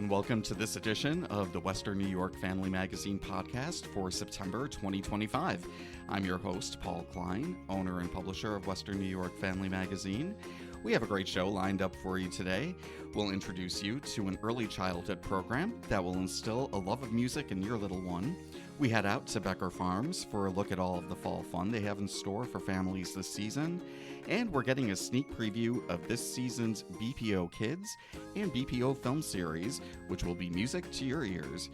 and welcome to this edition of the Western New York Family Magazine podcast for September 2025. I'm your host, Paul Klein, owner and publisher of Western New York Family Magazine. We have a great show lined up for you today. We'll introduce you to an early childhood program that will instill a love of music in your little one. We head out to Becker Farms for a look at all of the fall fun they have in store for families this season. And we're getting a sneak preview of this season's BPO Kids and BPO film series, which will be music to your ears.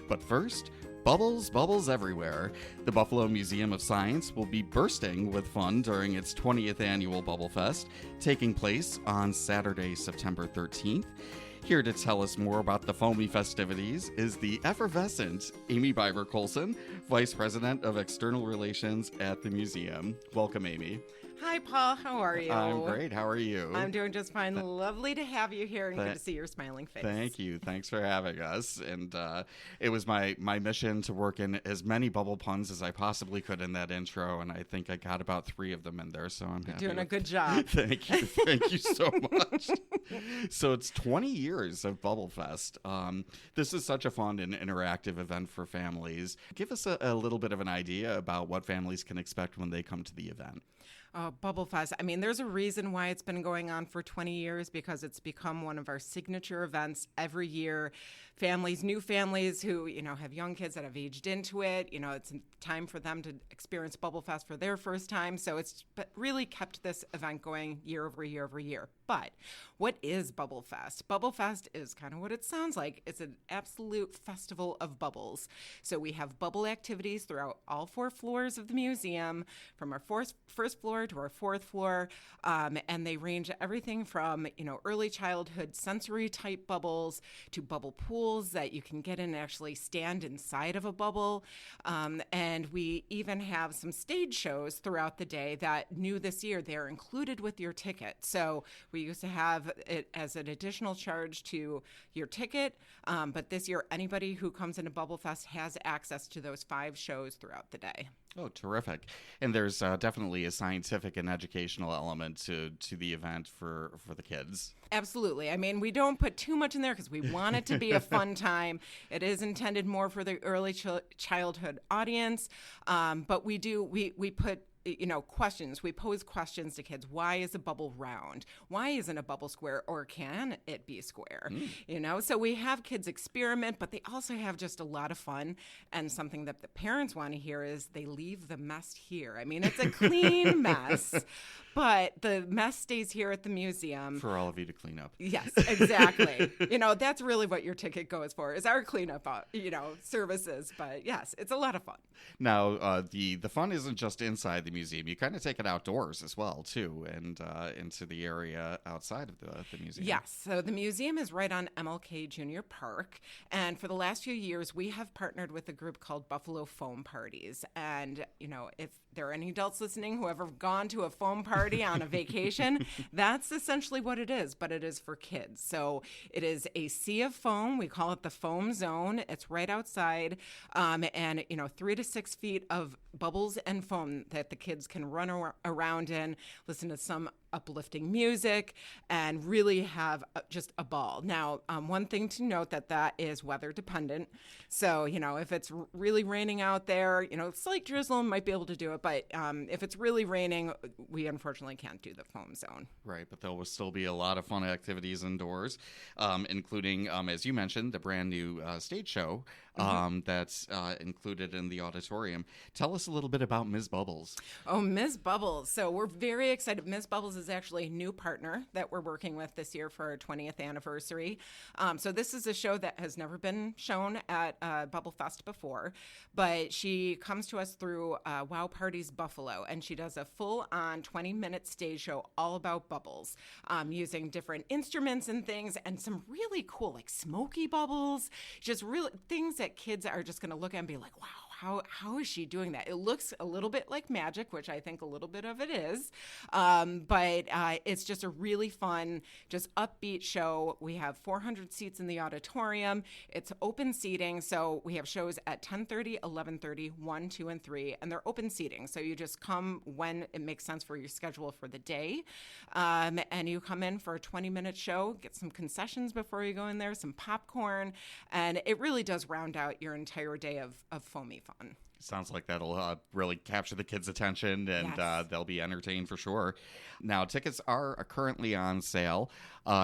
But first, bubbles, bubbles everywhere. The Buffalo Museum of Science will be bursting with fun during its 20th annual BubbleFEST, taking place on Saturday, September 13th. Here to tell us more about the foamy festivities is the effervescent Amy Biber-Colson, Vice President of External Relations at the museum. Welcome, Amy. Hi, Paul. How are you? I'm great. How are you? I'm doing just fine. Lovely to have you here and good to see your smiling face. Thank you. Thanks for having us. And it was my mission to work in as many bubble puns as I possibly could in that intro, and I think I got about 3 of them in there, so I'm happy. You're doing a good job. Thank you. Thank you so much. So it's 20 years of BubbleFEST. This is such a fun and interactive event for families. Give us a little bit of an idea about what families can expect when they come to the event. BubbleFEST. I mean, there's a reason why it's been going on for 20 years because it's become one of our signature events every year. New families who, have young kids that have aged into it, it's time for them to experience BubbleFEST for their first time. So it's really kept this event going year over year over year. But what is BubbleFEST? BubbleFEST is kind of what it sounds like. It's an absolute festival of bubbles. So we have bubble activities throughout all 4 floors of the museum, from our first floor to our 4th floor, and they range everything from early childhood sensory type bubbles to bubble pools that you can get in and actually stand inside of a bubble, and we even have some stage shows throughout the day that new this year they're included with your ticket. So we used to have it as an additional charge to your ticket, but this year anybody who comes into BubbleFEST has access to those 5 shows throughout the day. Oh, terrific. And there's definitely a scientific and educational element to the event for the kids. Absolutely. I mean, we don't put too much in there because we want it to be a fun time. It is intended more for the early childhood audience, but we put questions. We pose questions to kids. Why is a bubble round? Why isn't a bubble square, or can it be square? So we have kids experiment, but they also have just a lot of fun. And something that the parents want to hear is they leave the mess here. I mean, it's a clean mess, but the mess stays here at the museum. For all of you to clean up. Yes, exactly. That's really what your ticket goes for, is our cleanup, services. But yes, it's a lot of fun. Now, the fun isn't just inside the museum. You kind of take it outdoors as well, too, and into the area outside of the museum. Yes. So the museum is right on MLK Junior Park. And for the last few years, we have partnered with a group called Buffalo Foam Parties. And, if there are any adults listening who have ever gone to a foam party on a vacation, that's essentially what it is, but it is for kids. So it is a sea of foam. We call it the foam zone. It's right outside. And 3 to 6 feet of bubbles and foam that the kids can run around in, listen to some uplifting music, and really have just a ball. Now, one thing to note that is weather dependent. So, if it's really raining out there, slight drizzle might be able to do it. But if it's really raining, we unfortunately can't do the foam zone. Right, but there will still be a lot of fun activities indoors, including, as you mentioned, the brand new stage show that's included in the auditorium. Tell us a little bit about Ms. Bubbles. Oh, Ms. Bubbles. So we're very excited. Ms. Bubbles is actually a new partner that we're working with this year for our 20th anniversary. So this is a show that has never been shown at BubbleFEST before, but she comes to us through Wow Parties Buffalo, and she does a full-on 20-minute stage show all about bubbles, using different instruments and things, and some really cool, like smoky bubbles, just really things that kids are just going to look at and be like, wow, how is she doing that? It looks a little bit like magic, which I think a little bit of it is. But it's just a really fun, just upbeat show. We have 400 seats in the auditorium. It's open seating. So we have shows at 10:30, 11:30, 1, 2, and 3, and they're open seating. So you just come when it makes sense for your schedule for the day. And you come in for a 20-minute show, get some concessions before you go in there, some popcorn, and it really does round out your entire day of foamy fun. Sounds like that'll really capture the kids' attention, and Yes. they'll be entertained for sure. Now, tickets are currently on sale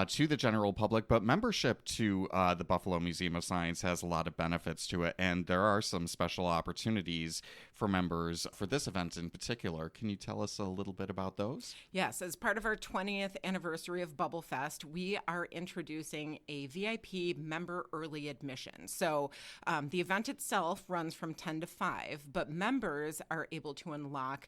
to the general public, but membership to the Buffalo Museum of Science has a lot of benefits to it, and there are some special opportunities for members for this event in particular. Can you tell us a little bit about those? Yes, as part of our 20th anniversary of BubbleFEST, we are introducing a VIP member early admission. So the event itself runs from 10 to 5, but members are able to unlock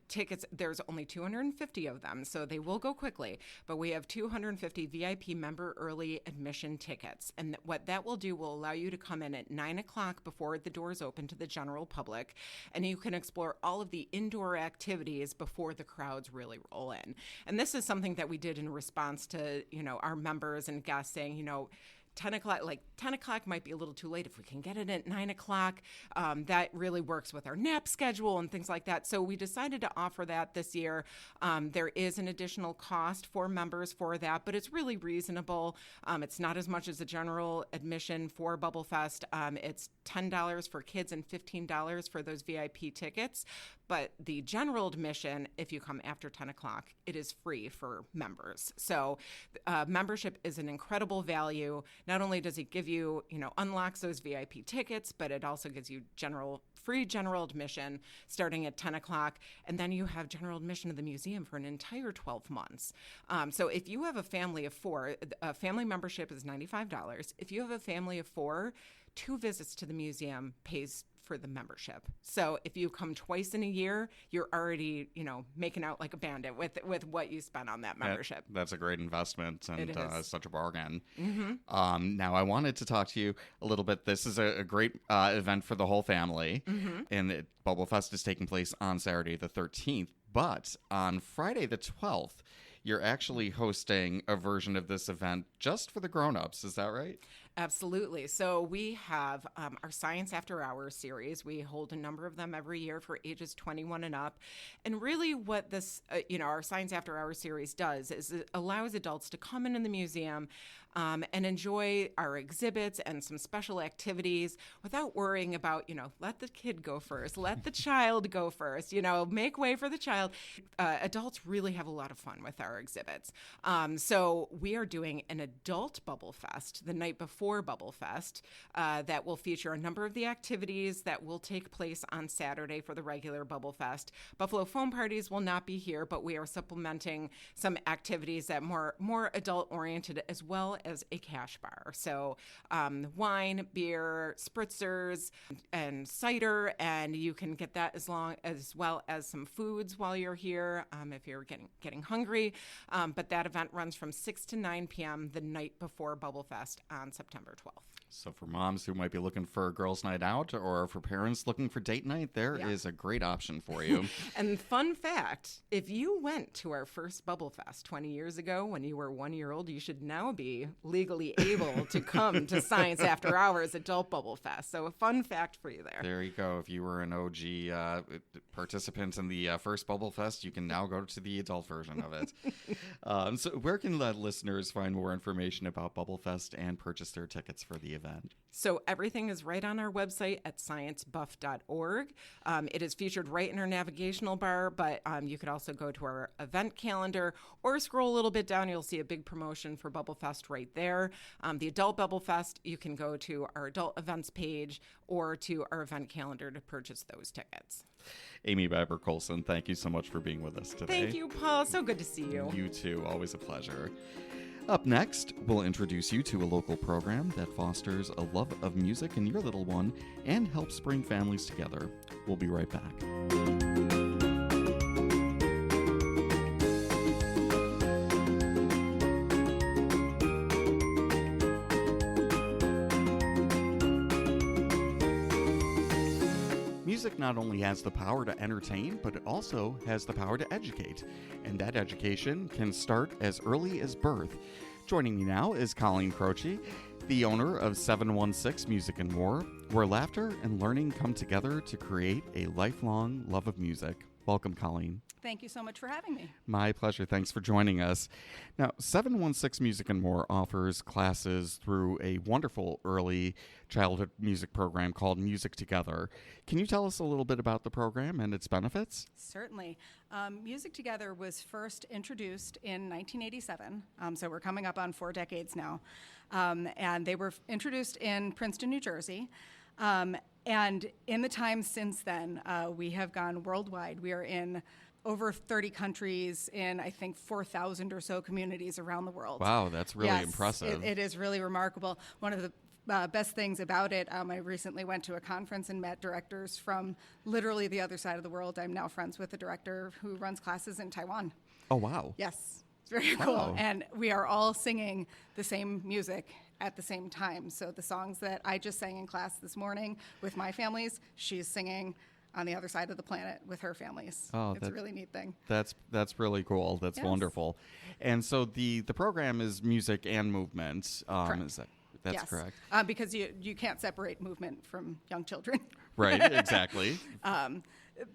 tickets. There's only 250 of them, so they will go quickly, but we have 250 VIP member early admission tickets. And what that will do will allow you to come in at 9 o'clock before the doors open to the general public, and you can explore all of the indoor activities before the crowds really roll in. And this is something that we did in response to, our members and guests saying, 10 o'clock might be a little too late. If we can get it at 9 o'clock, that really works with our nap schedule and things like that. So we decided to offer that this year. There is an additional cost for members for that, but it's really reasonable. It's not as much as the general admission for BubbleFEST. It's $10 for kids and $15 for those VIP tickets. But the general admission, if you come after 10 o'clock, it is free for members. So membership is an incredible value. Not only does it give you, unlocks those VIP tickets, but it also gives you free general admission starting at 10 o'clock. And then you have general admission to the museum for an entire 12 months. So if you have a family of 4, a family membership is $95. If you have a family of 4, 2 visits to the museum pays for the membership. So if you come twice in a year, you're already, making out like a bandit with what you spent on that membership. That's a great investment and such a bargain. Mm-hmm. Now, I wanted to talk to you a little bit. This is a great event for the whole family, Mm-hmm. and BubbleFEST is taking place on Saturday the 13th, but on Friday the 12th, you're actually hosting a version of this event just for the grown-ups. Is that right? Absolutely. So we have our Science After Hours series. We hold a number of them every year for ages 21 and up. And really what this, our Science After Hours series does is it allows adults to come in the museum and enjoy our exhibits and some special activities without worrying about, let the kid go first, let the child go first, make way for the child. Adults really have a lot of fun with our exhibits. So we are doing an adult BubbleFEST the night before BubbleFEST that will feature a number of the activities that will take place on Saturday for the regular BubbleFEST. Buffalo Foam Parties will not be here, but we are supplementing some activities that more adult-oriented, as well as a cash bar. So wine, beer, spritzers, and cider, and you can get that as well as some foods while you're here if you're getting hungry. But that event runs from 6 to 9 p.m. the night before BubbleFEST on September 12th. So for moms who might be looking for a girls' night out, or for parents looking for date night, there is a great option for you. And fun fact, if you went to our first BubbleFEST 20 years ago when you were 1 year old, you should now be legally able to come to Science After Hours Adult BubbleFEST. So a fun fact for you there. There you go. If you were an OG participant in the first BubbleFEST, you can now go to the adult version of it. So where can the listeners find more information about BubbleFEST and purchase their tickets for the event? So everything is right on our website at sciencebuff.org. It is featured right in our navigational bar, but you could also go to our event calendar or scroll a little bit down. You'll see a big promotion for BubbleFEST right there. The adult BubbleFEST, you can go to our adult events page or to our event calendar to purchase those tickets. Amy Baber-Colson, thank you so much for being with us today. Thank you, Paul. So good to see you. You too. Always a pleasure. Up next, we'll introduce you to a local program that fosters a love of music in your little one and helps bring families together. We'll be right back. Music not only has the power to entertain, but it also has the power to educate. And that education can start as early as birth. Joining me now is Colleen Croce, the owner of 716 Music and More, where laughter and learning come together to create a lifelong love of music. Welcome, Colleen. Thank you so much for having me. My pleasure. Thanks for joining us. Now, 716 Music and More offers classes through a wonderful early childhood music program called Music Together. Can you tell us a little bit about the program and its benefits? Certainly. Music Together was first introduced in 1987, so we're coming up on 4 decades now. And they were introduced in Princeton, New Jersey. And in the time since then, we have gone worldwide. We are in over 30 countries in, I think, 4,000 or so communities around the world. Wow, that's really impressive. It is really remarkable. One of the best things about it, I recently went to a conference and met directors from literally the other side of the world. I'm now friends with a director who runs classes in Taiwan. Oh, wow. Yes, it's very cool. And we are all singing the same music at the same time. So the songs that I just sang in class this morning with my families, she's singing on the other side of the planet with her families. Oh, it's a really neat thing. That's really cool. That's wonderful. And so the program is music and movement. Correct. That's correct. Because you can't separate movement from young children. Right, exactly.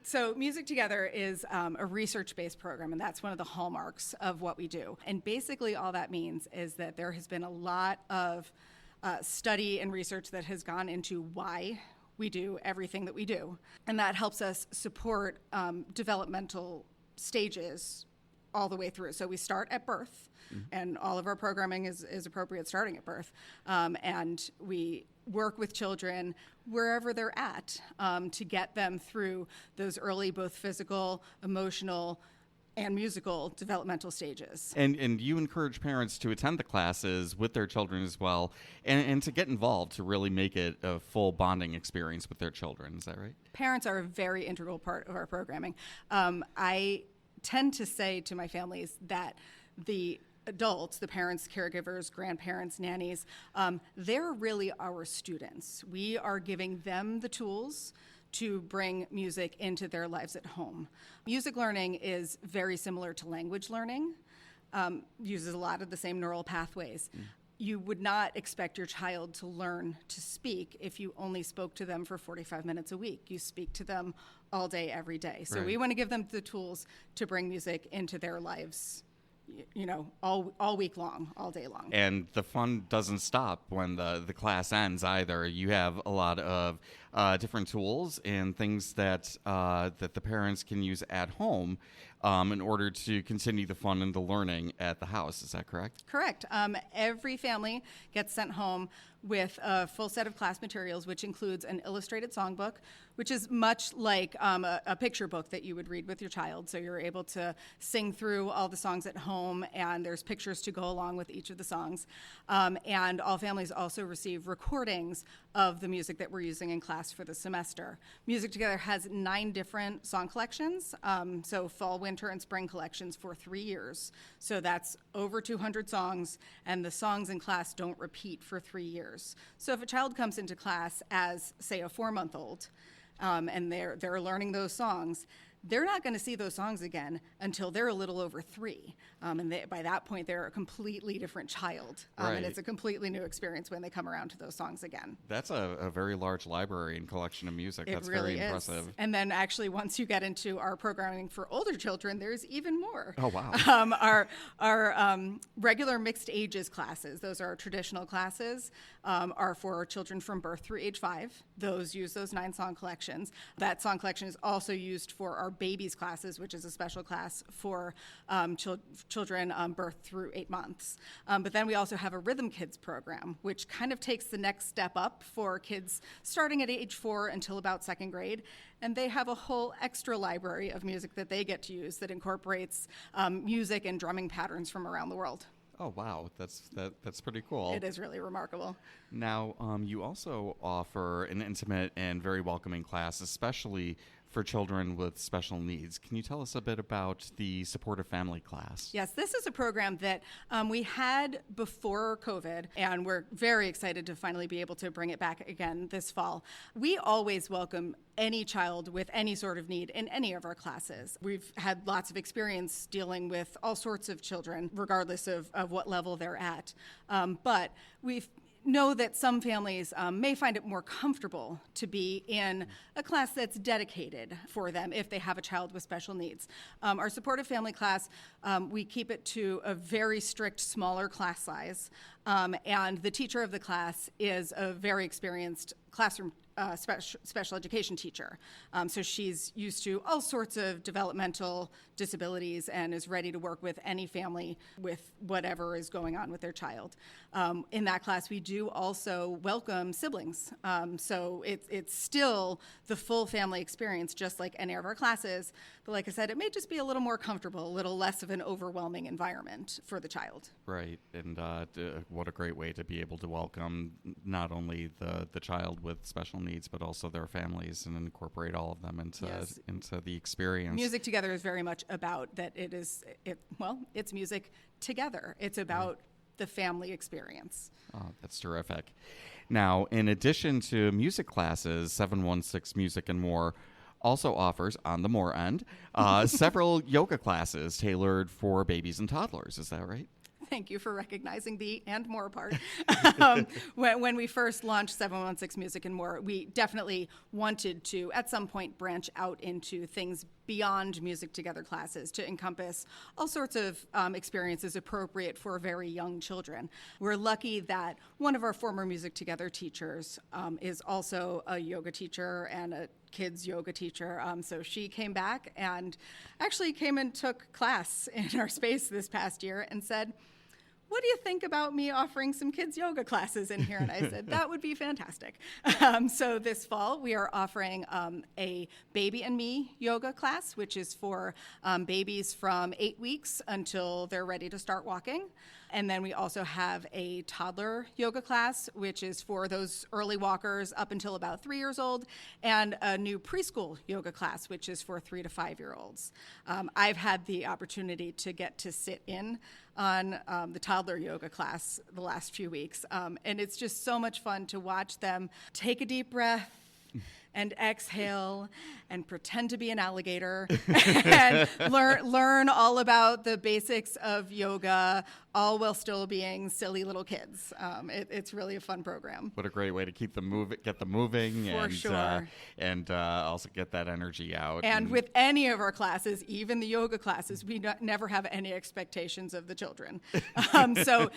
So Music Together is a research-based program, and that's one of the hallmarks of what we do. And basically all that means is that there has been a lot of study and research that has gone into why we do everything that we do. And that helps us support developmental stages all the way through. So we start at birth, and all of our programming is appropriate starting at birth. And we work with children wherever they're at to get them through those early, both physical, emotional, and musical developmental stages. And you encourage parents to attend the classes with their children as well, and to get involved to really make it a full bonding experience with their children. Is that right? Parents are a very integral part of our programming. I tend to say to my families that the adults, the parents, caregivers, grandparents, nannies, they're really our students. We are giving them the tools to bring music into their lives at home. Music learning is very similar to language learning, uses a lot of the same neural pathways. You would not expect your child to learn to speak if you only spoke to them for 45 minutes a week. You speak to them all day, every day. So we want to give them the tools to bring music into their lives, all week long, all day long. And the fun doesn't stop when the class ends either. You have a lot of different tools and things that the parents can use at home in order to continue the fun and the learning at the house. Is that correct? Correct. Every family gets sent home with a full set of class materials, which includes an illustrated songbook, which is much like a picture book that you would read with your child. So you're able to sing through all the songs at home, and there's pictures to go along with each of the songs. And all families also receive recordings of the music that we're using in class for the semester. Music Together has 9 different song collections, so fall, winter, and spring collections for 3 years. So that's over 200 songs, and the songs in class don't repeat for 3 years. So if a child comes into class as, say, a 4-month-old, and they're learning those songs, they're not going to see those songs again until they're a little over 3. And by that point, they're a completely different child. And it's a completely new experience when they come around to those songs again. That's a very large library and collection of music. That's really very impressive. And then actually, once you get into our programming for older children, there's even more. Oh, wow. Our regular mixed ages classes, those are our traditional classes, are for children from birth through age 5. Those use those 9 song collections. That song collection is also used for our babies classes, which is a special class for children birth through 8 months. But then we also have a Rhythm Kids program, which kind of takes the next step up for kids starting at age 4 until about 2nd grade. And they have a whole extra library of music that they get to use that incorporates music and drumming patterns from around the world. Oh, wow. That's pretty cool. It is really remarkable. Now, you also offer an intimate and very welcoming class, especially for children with special needs. Can you tell us a bit about the Supportive Family class? Yes, this is a program that we had before COVID, and we're very excited to finally be able to bring it back again this fall. We always welcome any child with any sort of need in any of our classes. We've had lots of experience dealing with all sorts of children, regardless of what level they're at. But we've know that some families may find it more comfortable to be in a class that's dedicated for them if they have a child with special needs. Our supportive family class, we keep it to a very strict, smaller class size, and the teacher of the class is a very experienced classroom special education teacher. So she's used to all sorts of developmental disabilities and is ready to work with any family with whatever is going on with their child. In that class, we do also welcome siblings. So it's still the full family experience, just like any of our classes. But like I said, it may just be a little more comfortable, a little less of an overwhelming environment for the child. Right, and what a great way to be able to welcome not only the child with special needs, but also their families and incorporate all of them into the experience. Music Together is very much about that. It's music together. It's about the family experience. Oh, that's terrific. Now, in addition to music classes, 716 Music and More also offers, on the more end, several yoga classes tailored for babies and toddlers. Is that right? Thank you for recognizing the and more part. When we first launched 716 Music and More, we definitely wanted to, at some point, branch out into things beyond Music Together classes to encompass all sorts of experiences appropriate for very young children. We're lucky that one of our former Music Together teachers is also a yoga teacher and a kids yoga teacher. So she came back and actually came and took class in our space this past year and said, "What do you think about me offering some kids yoga classes in here?" And I said, that would be fantastic. So this fall, we are offering a Baby and Me yoga class, which is for babies from 8 weeks until they're ready to start walking. And then we also have a toddler yoga class, which is for those early walkers up until about 3 years old, and a new preschool yoga class, which is for 3 to 5 year olds. I've had the opportunity to get to sit in on the toddler yoga class the last few weeks, and it's just so much fun to watch them take a deep breath and exhale and pretend to be an alligator and learn all about the basics of yoga, all while still being silly little kids. It's really a fun program. What a great way to get them moving, For sure. And also get that energy out. And with any of our classes, even the yoga classes, we never have any expectations of the children. So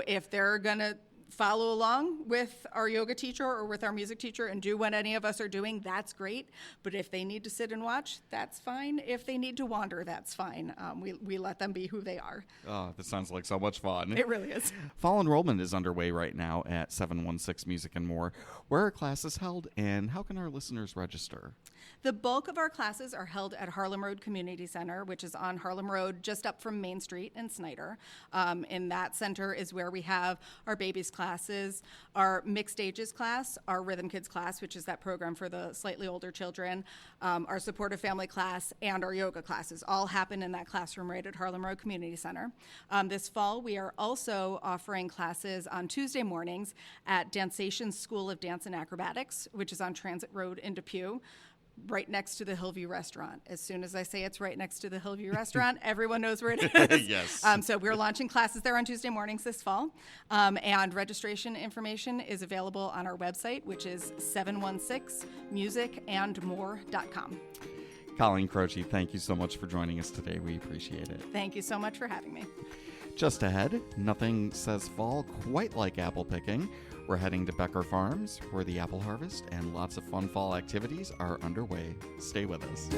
if they're gonna follow along with our yoga teacher or with our music teacher and do what any of us are doing, that's great. But if they need to sit and watch, that's fine. If they need to wander, that's fine. We let them be who they are. Oh, that sounds like so much fun. It really is. Fall enrollment is underway right now at 716 Music and More. Where are classes held, and how can our listeners register? The bulk of our classes are held at Harlem Road Community Center, which is on Harlem Road, just up from Main Street in Snyder. In that center is where we have our babies classes, our mixed ages class, our Rhythm Kids class, which is that program for the slightly older children, our supportive family class, and our yoga classes all happen in that classroom right at Harlem Road Community Center. This fall, we are also offering classes on Tuesday mornings at Danceation School of Dance and Acrobatics, which is on Transit Road in Depew, right next to the Hillview Restaurant. As soon as I say it's right next to the Hillview Restaurant, everyone knows where it is. Yes. So we're launching classes there on Tuesday mornings this fall. And registration information is available on our website, which is 716musicandmore.com. Colleen Croce, thank you so much for joining us today. We appreciate it. Thank you so much for having me. Just ahead, nothing says fall quite like apple picking. We're heading to Becker Farms, where the apple harvest and lots of fun fall activities are underway. Stay with us.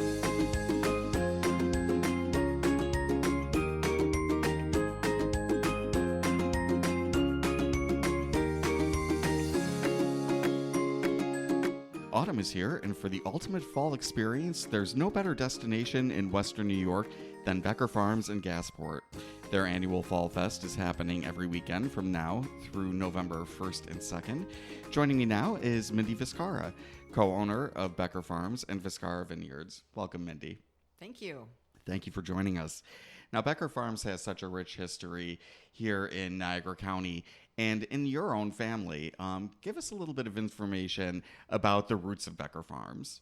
Autumn is here, and for the ultimate fall experience, there's no better destination in Western New York than Becker Farms in Gasport. Their annual Fall Fest is happening every weekend from now through November 1st and 2nd. Joining me now is Mindy Viscara, co-owner of Becker Farms and Viscara Vineyards. Welcome, Mindy. Thank you. Thank you for joining us. Now, Becker Farms has such a rich history here in Niagara County and in your own family. Give us a little bit of information about the roots of Becker Farms.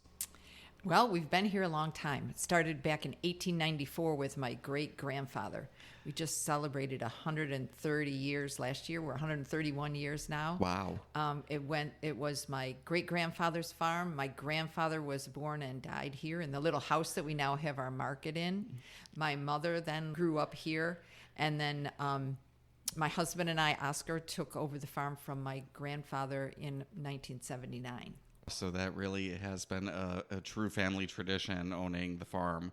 Well, we've been here a long time. It started back in 1894 with my great-grandfather. We just celebrated 130 years last year. We're 131 years now. Wow. It was my great-grandfather's farm. My grandfather was born and died here in the little house that we now have our market in. My mother then grew up here, and then my husband and I, Oscar, took over the farm from my grandfather in 1979. So that really has been a true family tradition, owning the farm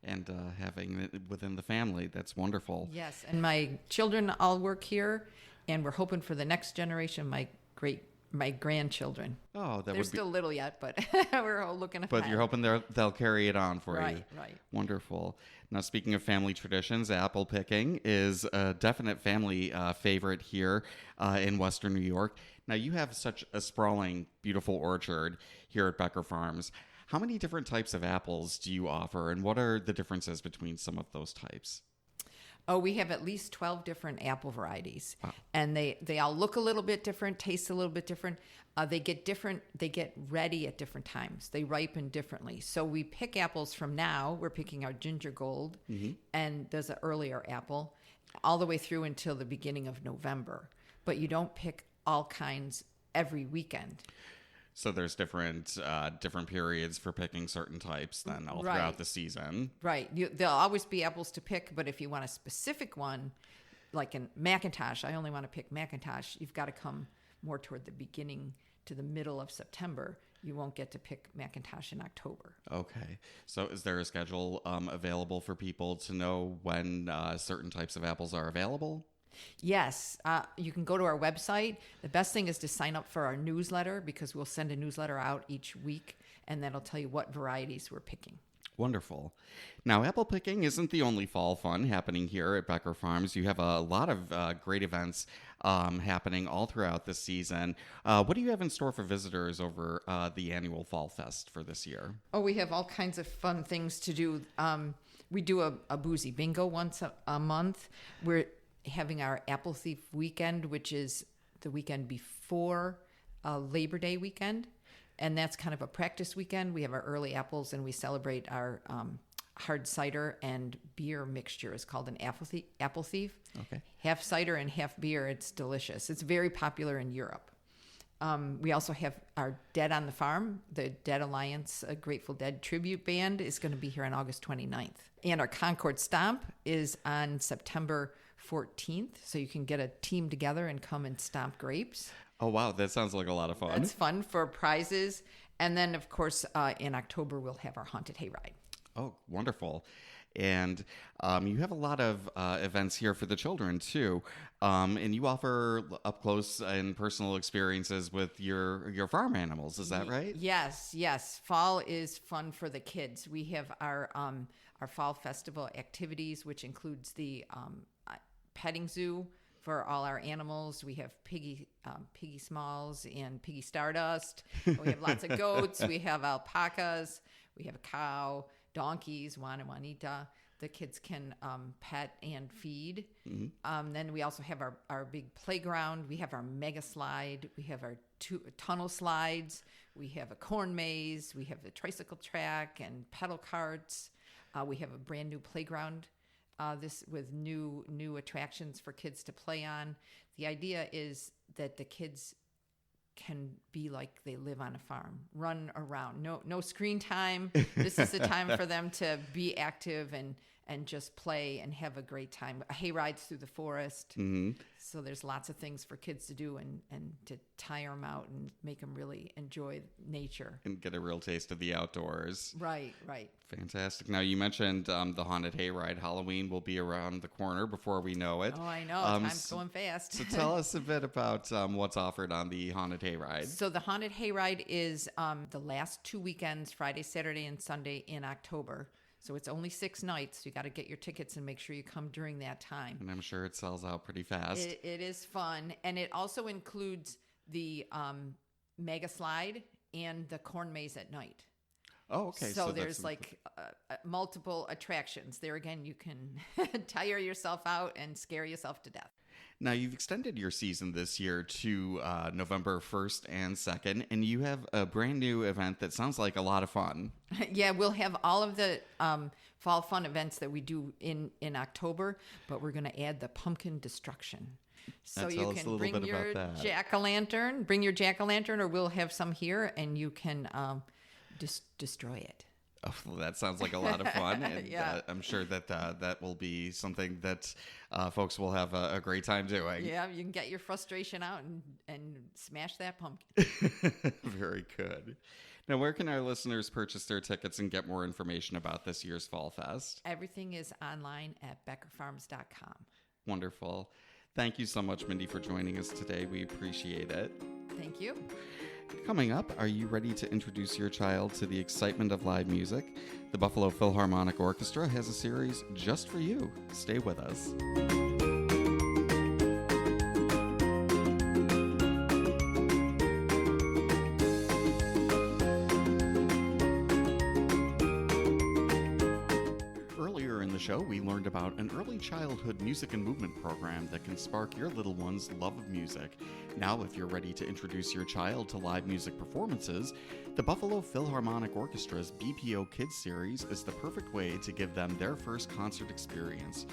and having it within the family. That's wonderful. Yes, and my children all work here, and we're hoping for the next generation, my grandchildren. Oh, that They're would still little yet, but we're all looking ahead. But you're hoping they'll carry it on for you. Right. Wonderful. Now, speaking of family traditions, apple picking is a definite family favorite here in Western New York. Now, you have such a sprawling, beautiful orchard here at Becker Farms. How many different types of apples do you offer, and what are the differences between some of those types? Oh, we have at least 12 different apple varieties. Wow. And they all look a little bit different, taste a little bit different. They get ready at different times. They ripen differently. So we pick apples from now. We're picking our ginger gold, and there's an earlier apple, all the way through until the beginning of November. But you don't pick all kinds every weekend. So there's different periods for picking certain types then all throughout the season. Right. There'll always be apples to pick, but if you want a specific one, like in Macintosh, I only want to pick Macintosh, you've got to come more toward the beginning to the middle of September. You won't get to pick Macintosh in October. Okay. So is there a schedule available for people to know when certain types of apples are available? Yes, you can go to our website. The best thing is to sign up for our newsletter, because we'll send a newsletter out each week, and that'll tell you what varieties we're picking. Wonderful. Now, apple picking isn't the only fall fun happening here at Becker Farms. You have a lot of great events happening all throughout the season. What do you have in store for visitors over the annual Fall Fest for this year? Oh, we have all kinds of fun things to do. We do a boozy bingo once a month. We're having our Apple Thief weekend, which is the weekend before Labor Day weekend. And that's kind of a practice weekend. We have our early apples, and we celebrate our hard cider and beer mixture. It's called an Apple Thief. Okay. Half cider and half beer. It's delicious. It's very popular in Europe. We also have our Dead on the Farm. The Dead Alliance, a Grateful Dead tribute band, is going to be here on August 29th. And our Concord Stomp is on September 14th, so you can get a team together and come and stomp grapes. Oh, wow. That sounds like a lot of fun. It's fun for prizes. And then, of course, in October, we'll have our Haunted Hayride. Oh, wonderful. And you have a lot of events here for the children, too. And you offer up-close and personal experiences with your farm animals. Is that right? Yes. Fall is fun for the kids. We have our Fall Festival activities, which includes the petting zoo for all our animals. We have Piggy Smalls and Piggy Stardust. We have lots of goats. We have alpacas. We have a cow, donkeys, Juan and Juanita. The kids can pet and feed. Mm-hmm. Then we also have our big playground. We have our mega slide. We have our tunnel slides. We have a corn maze. We have the tricycle track and pedal carts. We have a brand new playground this with new attractions for kids to play on. The idea is that the kids can be like they live on a farm, run around, no screen time. This is the time for them to be active and just play and have a great time. Hay rides through the forest. Mm-hmm. So there's lots of things for kids to do and to tire them out and make them really enjoy nature. And get a real taste of the outdoors. Right. Fantastic. Now, you mentioned the Haunted Hayride. Halloween will be around the corner before we know it. Oh, I know. Time's going fast. So tell us a bit about what's offered on the Haunted Hayride. So the Haunted Hayride is the last 2 weekends, Friday, Saturday, and Sunday in October. So it's only 6 nights. You got to get your tickets and make sure you come during that time. And I'm sure it sells out pretty fast. It is fun. And it also includes the mega slide and the corn maze at night. Oh, okay. So there's like multiple attractions. There again, you can tire yourself out and scare yourself to death. Now, you've extended your season this year to November 1st and 2nd, and you have a brand new event that sounds like a lot of fun. Yeah, we'll have all of the fall fun events that we do in October, but we're going to add the pumpkin destruction. So you can bring your jack-o'-lantern, or we'll have some here, and you can destroy it. Oh, well, that sounds like a lot of fun, and Yeah. I'm sure that that will be something that folks will have a great time doing. Yeah, you can get your frustration out and smash that pumpkin. Very good. Now, where can our listeners purchase their tickets and get more information about this year's Fall Fest? Everything is online at beckerfarms.com. Wonderful. Thank you so much, Mindy, for joining us today. We appreciate it. Thank you. Coming up, are you ready to introduce your child to the excitement of live music? The Buffalo Philharmonic Orchestra has a series just for you. Stay with us. Earlier in the show, we learned about an early childhood music and movement program that can spark your little one's love of music. Now, if you're ready to introduce your child to live music performances, the Buffalo Philharmonic Orchestra's BPO Kids series is the perfect way to give them their first concert experience.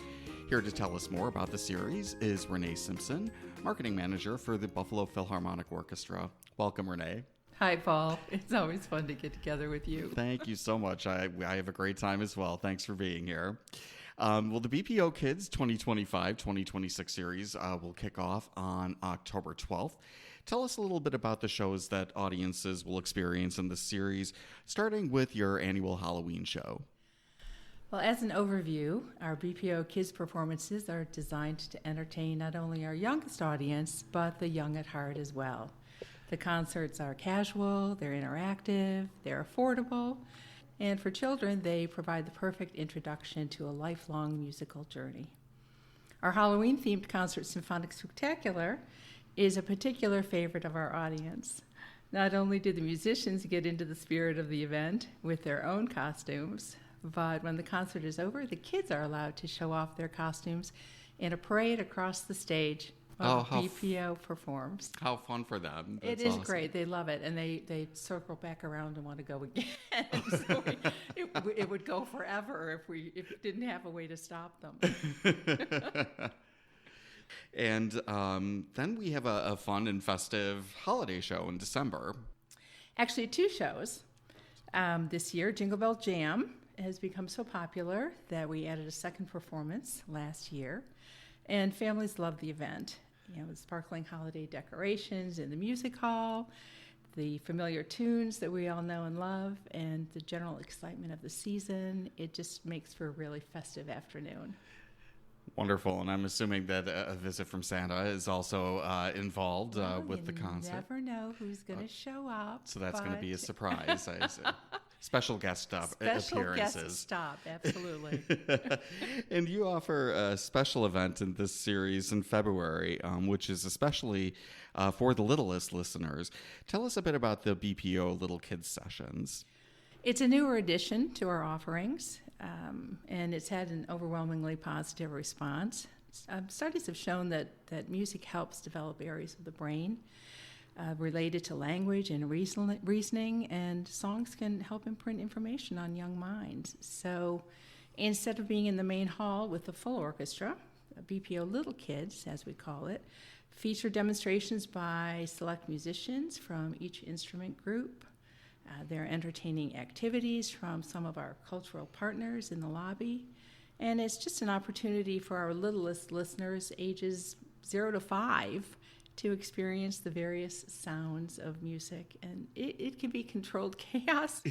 Here to tell us more about the series is Renee Simpson, Marketing Manager for the Buffalo Philharmonic Orchestra. Welcome, Renee. Hi, Paul. It's always fun to get together with you. Thank you so much. I have a great time as well. Thanks for being here. Well, the BPO Kids 2025-2026 series will kick off on October 12th. Tell us a little bit about the shows that audiences will experience in this series, starting with your annual Halloween show. Well, as an overview, our BPO Kids performances are designed to entertain not only our youngest audience, but the young at heart as well. The concerts are casual, they're interactive, they're affordable, and for children, they provide the perfect introduction to a lifelong musical journey. Our Halloween-themed concert Symphonic Spectacular is a particular favorite of our audience. Not only do the musicians get into the spirit of the event with their own costumes, but when the concert is over, the kids are allowed to show off their costumes in a parade across the stage while BPO performs. How fun for them. It is awesome. Great. They love it, and they circle back around and want to go again. So it would go forever if we didn't have a way to stop them. And then we have a fun and festive holiday show in December. Actually, 2 shows. This year, Jingle Bell Jam has become so popular that we added a second performance last year, and families love the event. You know, the sparkling holiday decorations in the music hall, the familiar tunes that we all know and love, and the general excitement of the season. It just makes for a really festive afternoon. Wonderful, and I'm assuming that a visit from Santa is also involved with the concert. You never know who's going to show up. So that's going to be a surprise, I assume. Special guest appearances. Special guest stop, absolutely. And you offer a special event in this series in February, which is especially for the littlest listeners. Tell us a bit about the BPO Little Kids Sessions. It's a newer addition to our offerings, and it's had an overwhelmingly positive response. Studies have shown that music helps develop areas of the brain related to language and reasoning, and songs can help imprint information on young minds. So instead of being in the main hall with the full orchestra, BPO Little Kids, as we call it, feature demonstrations by select musicians from each instrument group. There are entertaining activities from some of our cultural partners in the lobby, and it's just an opportunity for our littlest listeners, ages 0 to 5, to experience the various sounds of music. And it can be controlled chaos,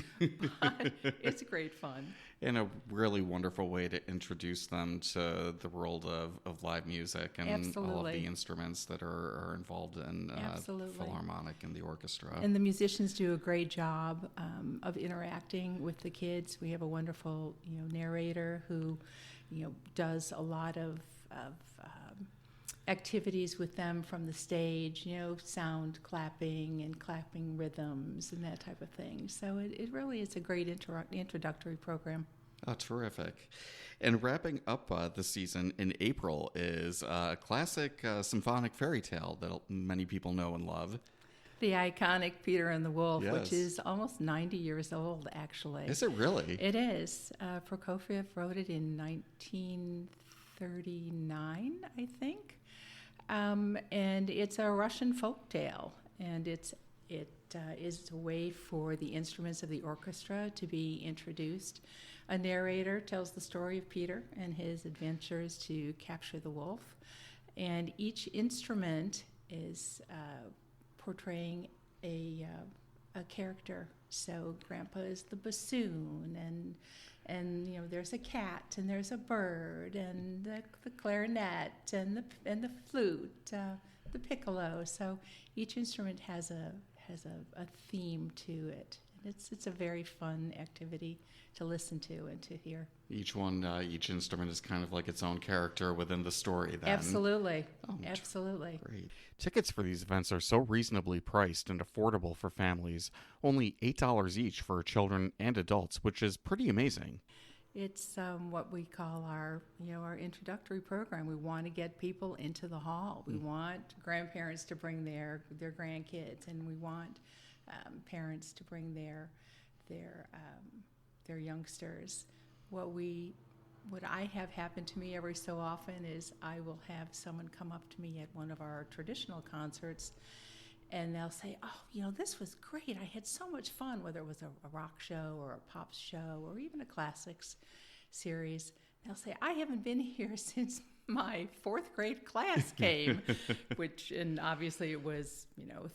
but it's great fun. And a really wonderful way to introduce them to the world of live music and Absolutely. all of the instruments that are involved in Absolutely. Philharmonic and the orchestra. And the musicians do a great job of interacting with the kids. We have a wonderful, narrator who, does a lot of activities with them from the stage, sound clapping and clapping rhythms and that type of thing. So it really is a great introductory program. Oh, terrific. And wrapping up the season in April is a classic symphonic fairy tale that many people know and love. The iconic Peter and the Wolf, Yes. which is almost 90 years old, actually. Is it really? It is. Prokofiev wrote it in 1939, I think. And it's a Russian folk tale, and it is a way for the instruments of the orchestra to be introduced. A narrator tells the story of Peter and his adventures to capture the wolf, and each instrument is portraying a character. So Grandpa is the bassoon, and there's a cat, and there's a bird, and the clarinet, and the flute, the piccolo. So each instrument has a theme to it. And it's a very fun activity to listen to and to hear. Each instrument is kind of like its own character within the story then. Absolutely. Oh, Absolutely. Great. Tickets for these events are so reasonably priced and affordable for families, only $8 each for children and adults, which is pretty amazing. It's what we call our introductory program. We want to get people into the hall. We want grandparents to bring their grandkids, and we want parents to bring their youngsters. What I have happen to me every so often is I will have someone come up to me at one of our traditional concerts, and they'll say, "Oh, this was great. I had so much fun," whether it was a rock show or a pop show or even a classics series. They'll say, "I haven't been here since my fourth grade class came," and obviously it was,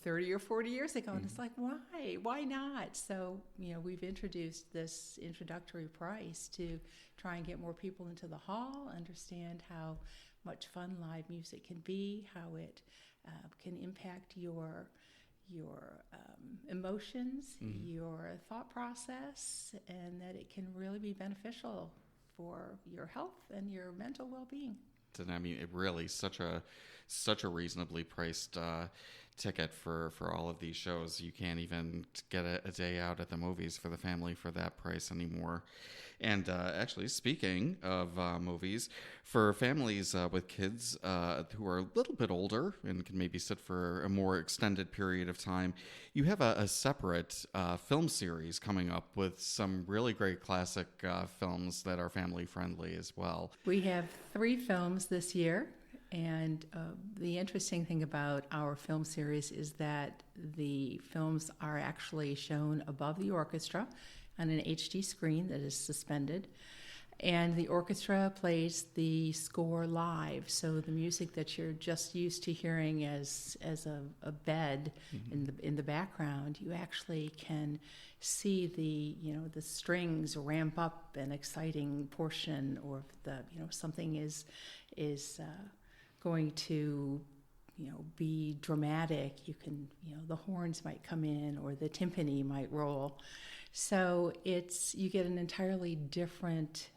30 or 40 years ago. And it's like, why not? So, we've introduced this introductory price to try and get more people into the hall, understand how much fun live music can be, how it can impact your emotions, your thought process, and that it can really be beneficial for your health and your mental well-being. And I mean, it really such a reasonably priced ticket for all of these shows. You can't even get a day out at the movies for the family for that price anymore. And actually, speaking of movies, for families with kids who are a little bit older and can maybe sit for a more extended period of time, you have a separate film series coming up with some really great classic films that are family friendly as well. We have 3 films this year. And the interesting thing about our film series is that the films are actually shown above the orchestra on an HD screen that is suspended. And the orchestra plays the score live. So the music that you're just used to hearing as a bed in the background, you actually can see the strings ramp up an exciting portion, or if something is going to be dramatic, you can the horns might come in or the timpani might roll. So you get an entirely different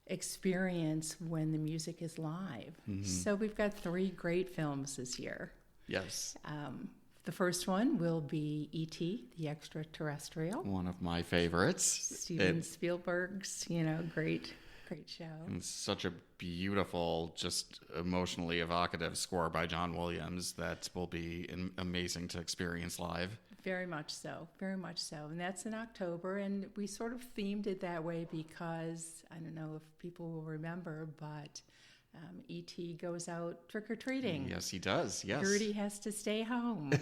experience when the music is live. So we've got 3 great films this year. Yes. The first one will be E.T., the Extraterrestrial. One of my favorites. Steven Spielberg's, great show. And it's such a beautiful, just emotionally evocative score by John Williams that will be amazing to experience live. Very much so, very much so. And that's in October, and we sort of themed it that way because, I don't know if people will remember, but E.T. goes out trick-or-treating. Yes, he does, yes. Gertie has to stay home.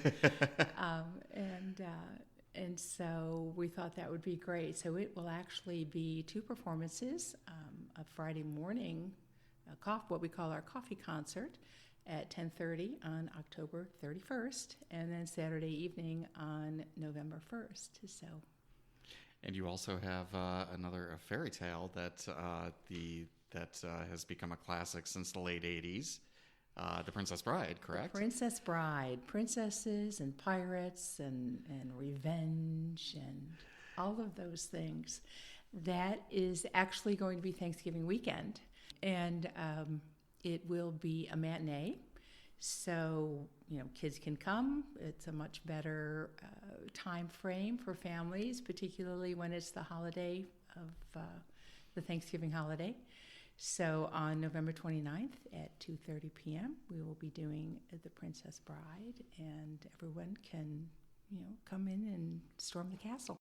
And so we thought that would be great. So it will actually be 2 performances, a Friday morning, what we call our coffee concert, at 10:30 on October 31st, and then Saturday evening on November 1st. So, And you also have another fairy tale that has become a classic since the late 80s, The Princess Bride, correct? The Princess Bride, princesses and pirates and revenge and all of those things. That is actually going to be Thanksgiving weekend, and it will be a matinee. So, kids can come. It's a much better time frame for families, particularly when it's the holiday of the Thanksgiving holiday. So on November 29th at 2:30 p.m., we will be doing The Princess Bride, and everyone can, come in and storm the castle.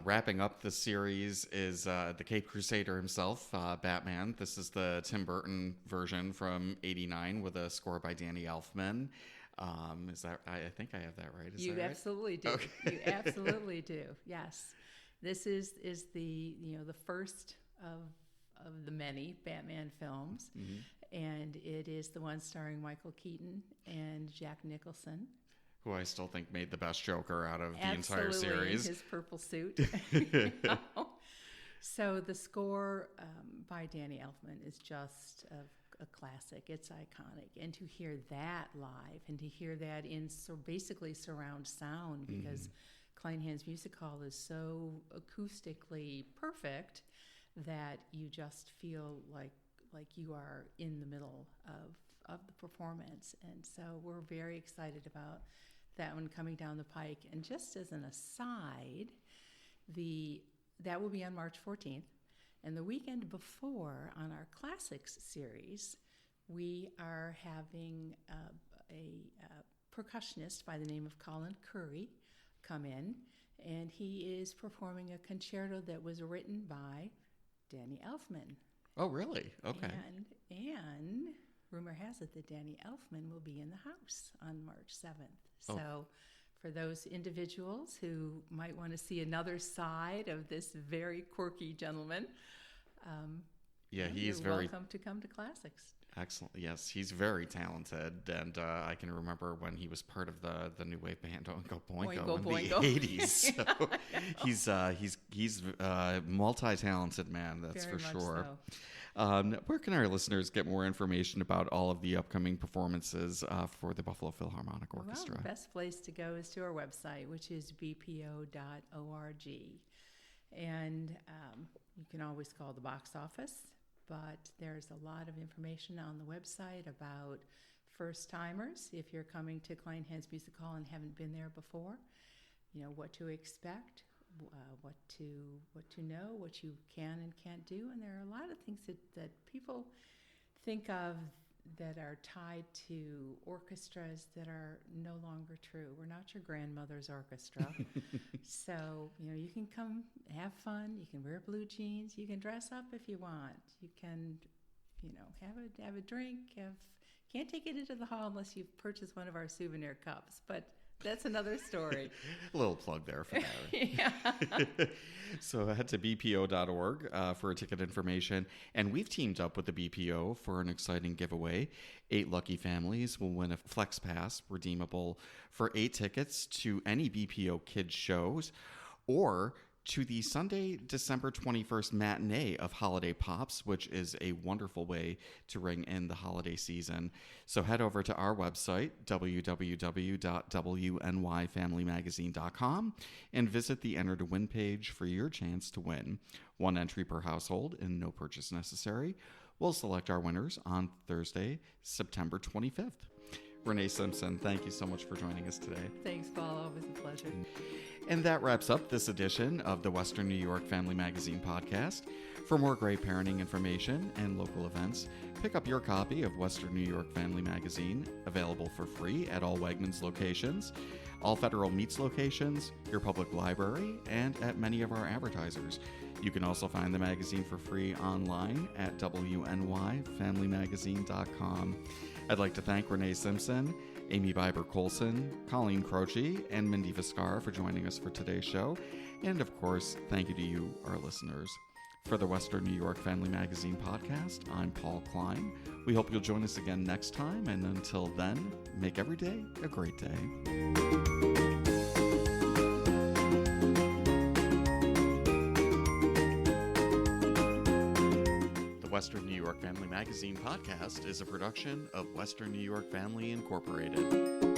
Wrapping up the series is the Cape Crusader himself, Batman. This is the Tim Burton version from '89 with a score by Danny Elfman. Is that? I think I have that right. Is You that right? absolutely do. Okay. You absolutely do. Yes, this is the the first of the many Batman films, and it is the one starring Michael Keaton and Jack Nicholson. Who I still think made the best Joker out of the entire Absolutely, series. in his purple suit. So the score by Danny Elfman is just a classic. It's iconic. And to hear that live and to hear that in basically surround sound, because Kleinhans Music Hall is so acoustically perfect that you just feel like you are in the middle of the performance. And so we're very excited about that one coming down the pike. And just as an aside, that will be on March 14th. And the weekend before, on our Classics series, we are having a percussionist by the name of Colin Curry come in, and he is performing a concerto that was written by Danny Elfman. Oh, really? Okay. And rumor has it that Danny Elfman will be in the house on March 7th. So for those individuals who might want to see another side of this very quirky gentleman, he's you're very welcome to come to Classics. excellent. Yes, he's very talented, and I can remember when he was part of the new wave band Oingo Boingo in Boingo. the '80s. So he's a multi-talented man, that's Very for much sure. so. Where can our listeners get more information about all of the upcoming performances for the Buffalo Philharmonic Orchestra? Well, the best place to go is to our website, which is bpo.org. And you can always call the box office, but there's a lot of information on the website about first-timers. If you're coming to Kleinhans Music Hall and haven't been there before, what to expect, what to know, what you can and can't do. And there are a lot of things that people think of that are tied to orchestras that are no longer true. We're not your grandmother's orchestra. So, you can come have fun. You can wear blue jeans. You can dress up if you want. You can, have a drink. Can't take it into the hall unless you've purchased one of our souvenir cups. But that's another story. A little plug there for that. Yeah. So head to bpo.org for ticket information. And we've teamed up with the BPO for an exciting giveaway. 8 lucky families will win a Flex Pass redeemable for 8 tickets to any BPO kids shows or to the Sunday, December 21st matinee of Holiday Pops, which is a wonderful way to ring in the holiday season. So head over to our website, www.wnyfamilymagazine.com, and visit the Enter to Win page for your chance to win. 1 entry per household and no purchase necessary. We'll select our winners on Thursday, September 25th. Renee Simpson, thank you so much for joining us today. Thanks, Paul. Always a pleasure. And that wraps up this edition of the Western New York Family Magazine podcast. For more great parenting information and local events, pick up your copy of Western New York Family Magazine, available for free at all Wegmans locations, all Federal Meats locations, your public library, and at many of our advertisers. You can also find the magazine for free online at wnyfamilymagazine.com. I'd like to thank Renee Simpson, Amy Biber-Colson, Colleen Croce, and Mindy Viscar for joining us for today's show. And of course, thank you to you, our listeners. For the Western New York Family Magazine podcast, I'm Paul Klein. We hope you'll join us again next time, and until then, make every day a great day. The Western New York Family Magazine podcast is a production of Western New York Family Incorporated.